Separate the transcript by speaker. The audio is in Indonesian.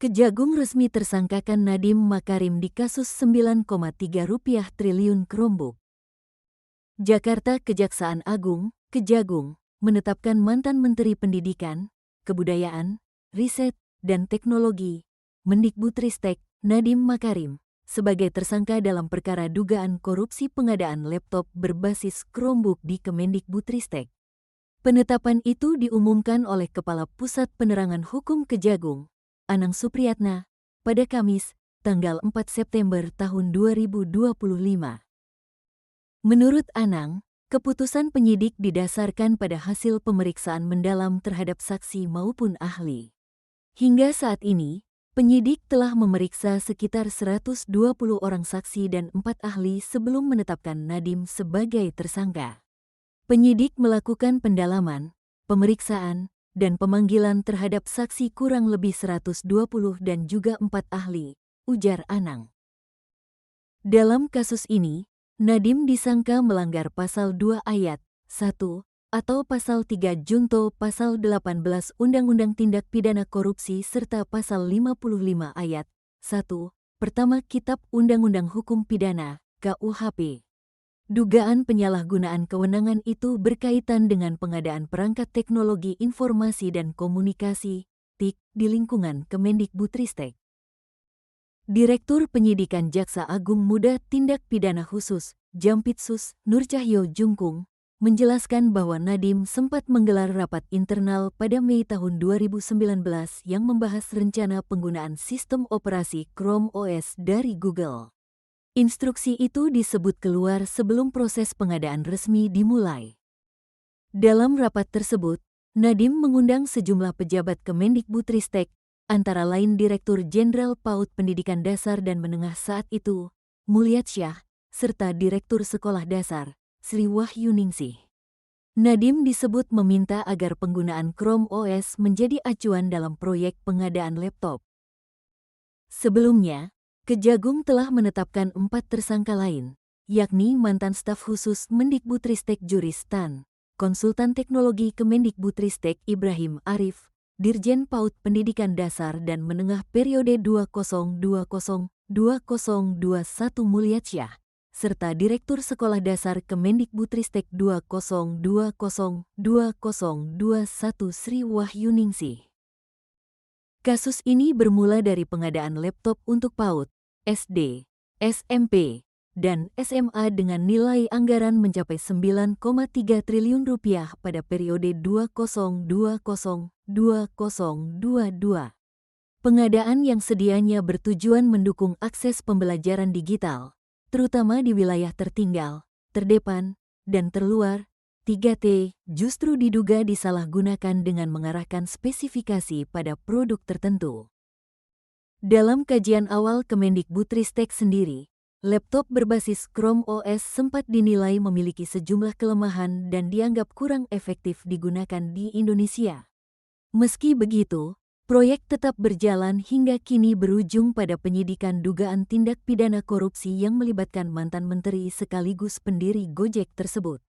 Speaker 1: Kejagung resmi tersangkakan Nadiem Makarim di kasus Rp9,3 triliun Chromebook. Jakarta. Kejaksaan Agung, Kejagung, menetapkan mantan Menteri Pendidikan, Kebudayaan, Riset, dan Teknologi, Mendikbudristek, Nadiem Makarim, sebagai tersangka dalam perkara dugaan korupsi pengadaan laptop berbasis Chromebook di Kemendikbudristek. Penetapan itu diumumkan oleh Kepala Pusat Penerangan Hukum Kejagung, Anang Supriyatna, pada Kamis, tanggal 4 September tahun 2025. Menurut Anang, keputusan penyidik didasarkan pada hasil pemeriksaan mendalam terhadap saksi maupun ahli. Hingga saat ini, penyidik telah memeriksa sekitar 120 orang saksi dan 4 ahli sebelum menetapkan Nadiem sebagai tersangka. Penyidik melakukan pendalaman, pemeriksaan, dan pemanggilan terhadap saksi kurang lebih 120 dan juga 4 ahli, ujar Anang. Dalam kasus ini, Nadiem disangka melanggar pasal 2 ayat 1 atau pasal 3 junto pasal 18 Undang-Undang Tindak Pidana Korupsi serta pasal 55 ayat 1 pertama Kitab Undang-Undang Hukum Pidana (KUHP). Dugaan penyalahgunaan kewenangan itu berkaitan dengan pengadaan perangkat teknologi informasi dan komunikasi (TIK) di lingkungan Kemendikbudristek. Direktur Penyidikan Jaksa Agung Muda Tindak Pidana Khusus, Jampitsus, Nur Cahyo Jungkung, menjelaskan bahwa Nadiem sempat menggelar rapat internal pada Mei tahun 2019 yang membahas rencana penggunaan sistem operasi Chrome OS dari Google. Instruksi itu disebut keluar sebelum proses pengadaan resmi dimulai. Dalam rapat tersebut, Nadiem mengundang sejumlah pejabat Kemendikbudristek, antara lain Direktur Jenderal PAUD Pendidikan Dasar dan Menengah saat itu, Mulyatsyah, serta Direktur Sekolah Dasar, Sri Wahyuningsih. Nadiem disebut meminta agar penggunaan Chrome OS menjadi acuan dalam proyek pengadaan laptop. Sebelumnya, Kejagung telah menetapkan 4 tersangka lain, yakni mantan staf khusus Mendikbudristek Juristan, konsultan teknologi Kemendikbudristek Ibrahim Arif, Dirjen PAUD Pendidikan Dasar dan Menengah periode 2020-2021 Mulyatsyah, serta Direktur Sekolah Dasar Kemendikbudristek 2020-2021 Sri Wahyuningsih. Kasus ini bermula dari pengadaan laptop untuk PAUD, SD, SMP, dan SMA dengan nilai anggaran mencapai Rp9,3 triliun pada periode 2020-2022. Pengadaan yang sedianya bertujuan mendukung akses pembelajaran digital, terutama di wilayah tertinggal, terdepan, dan terluar, 3T, justru diduga disalahgunakan dengan mengarahkan spesifikasi pada produk tertentu. Dalam kajian awal Kemendikbudristek sendiri, laptop berbasis Chrome OS sempat dinilai memiliki sejumlah kelemahan dan dianggap kurang efektif digunakan di Indonesia. Meski begitu, proyek tetap berjalan hingga kini berujung pada penyidikan dugaan tindak pidana korupsi yang melibatkan mantan menteri sekaligus pendiri Gojek tersebut.